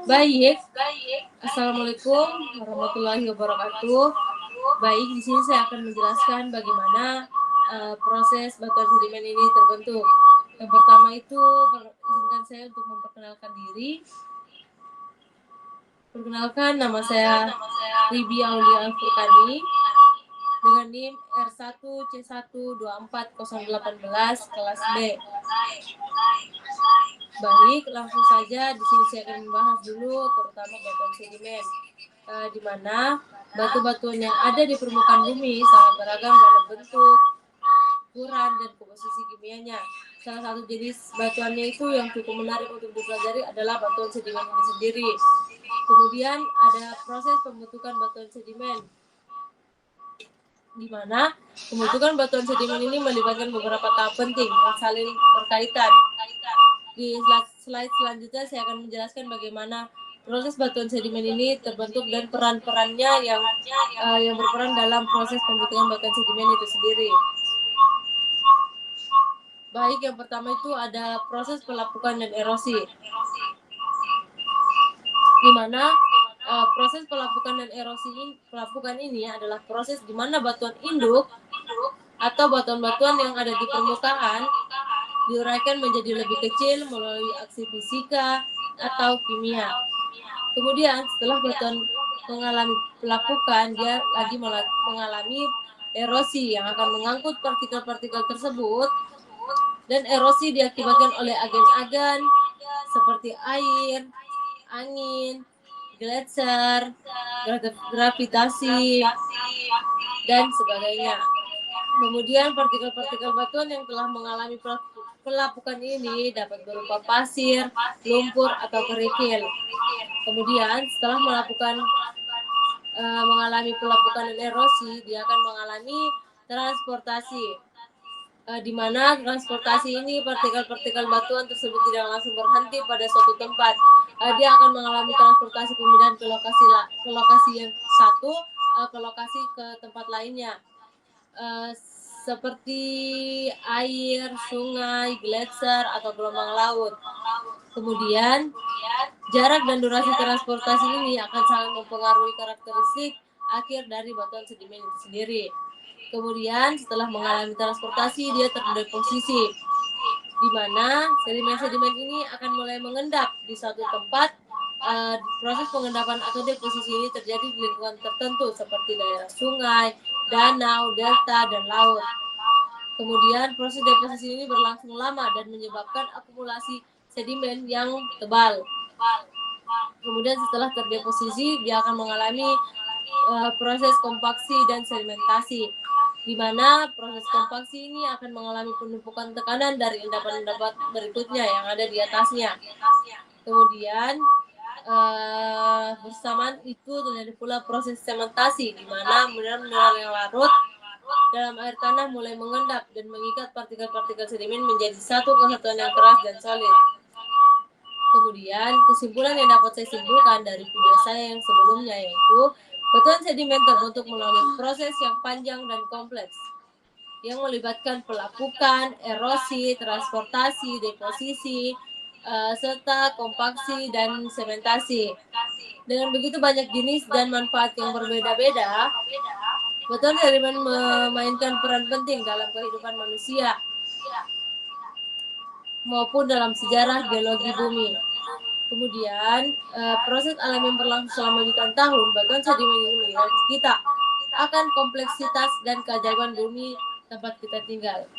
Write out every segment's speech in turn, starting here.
Baik, Assalamualaikum warahmatullahi wabarakatuh. Baik, di sini saya akan menjelaskan bagaimana proses batuan sedimen ini terbentuk. Yang pertama itu, izinkan saya untuk memperkenalkan diri. Perkenalkan, nama saya Ribi Aulia Al-Furqani dengan NIM R1C1240818 kelas B. Baik, langsung saja di sini saya akan membahas dulu terutama batuan sedimen, di mana batu-batuan yang ada di permukaan bumi sangat beragam dalam bentuk, ukuran, dan komposisi kimianya. Salah satu jenis batuannya itu yang cukup menarik untuk dipelajari adalah batuan sedimen ini sendiri. Kemudian ada proses pembentukan batuan sedimen, di mana pembentukan batuan sedimen ini melibatkan beberapa tahap penting yang saling berkaitan. Di slide selanjutnya saya akan menjelaskan bagaimana proses batuan sedimen ini terbentuk dan peran-perannya yang berperan dalam proses pembentukan batuan sedimen itu sendiri. Baik, yang pertama itu ada proses pelapukan dan erosi, di mana proses pelapukan dan pelapukan ini adalah proses di mana batuan induk atau batuan-batuan yang ada di permukaan diuraikan menjadi lebih kecil melalui aksi fisika atau kimia. Kemudian setelah batuan mengalami pelapukan, dia lagi mengalami erosi yang akan mengangkut partikel-partikel tersebut, dan erosi diakibatkan oleh agen-agen seperti air, angin, gletser, gravitasi, dan sebagainya. Kemudian partikel-partikel batuan yang telah mengalami pelapukan ini dapat berupa pasir, lumpur, atau kerikil. Kemudian setelah mengalami pelapukan dan erosi, dia akan mengalami transportasi, di mana transportasi ini partikel-partikel batuan tersebut tidak langsung berhenti pada suatu tempat. Dia akan mengalami transportasi pemindahan ke lokasi yang satu, ke lokasi ke tempat lainnya, seperti air, sungai, gletser, atau gelombang laut. Kemudian jarak dan durasi transportasi ini akan sangat mempengaruhi karakteristik akhir dari batuan sedimen itu sendiri. Kemudian setelah mengalami transportasi, dia terdeposisi, di mana sedimen-sedimen ini akan mulai mengendap di suatu tempat. Proses pengendapan atau deposisi ini terjadi di lingkungan tertentu seperti daerah sungai, danau, delta, dan laut. Kemudian proses deposisi ini berlangsung lama dan menyebabkan akumulasi sedimen yang tebal. Kemudian setelah terdeposisi, dia akan mengalami proses kompaksi dan sedimentasi, di mana proses kompaksi ini akan mengalami penumpukan tekanan dari endapan-endapan berikutnya yang ada di atasnya. Kemudian bersamaan itu terjadi pula proses sementasi, di mana mineral-mineral yang larut dalam air tanah mulai mengendap dan mengikat partikel-partikel sedimen menjadi satu kesatuan yang keras dan solid. Kemudian kesimpulan yang dapat saya simpulkan dari video saya yang sebelumnya yaitu batuan sedimen terbentuk melalui proses yang panjang dan kompleks yang melibatkan pelapukan, erosi, transportasi, deposisi, serta kompaksi dan sementasi. Dengan begitu banyak jenis dan manfaat yang berbeda-beda, batuan sedimen memainkan peran penting dalam kehidupan manusia maupun dalam sejarah geologi bumi. Kemudian proses alam yang berlangsung selama jutaan tahun, batuan sedimen ini mengingatkan kita akan kompleksitas dan keajaiban bumi tempat kita tinggal.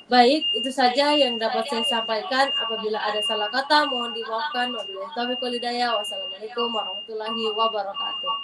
Baik, itu saja yang dapat saya sampaikan. Apabila ada salah kata, mohon dimaafkan. Wabillahi taufiq wal hidayah. Wassalamualaikum warahmatullahi wabarakatuh.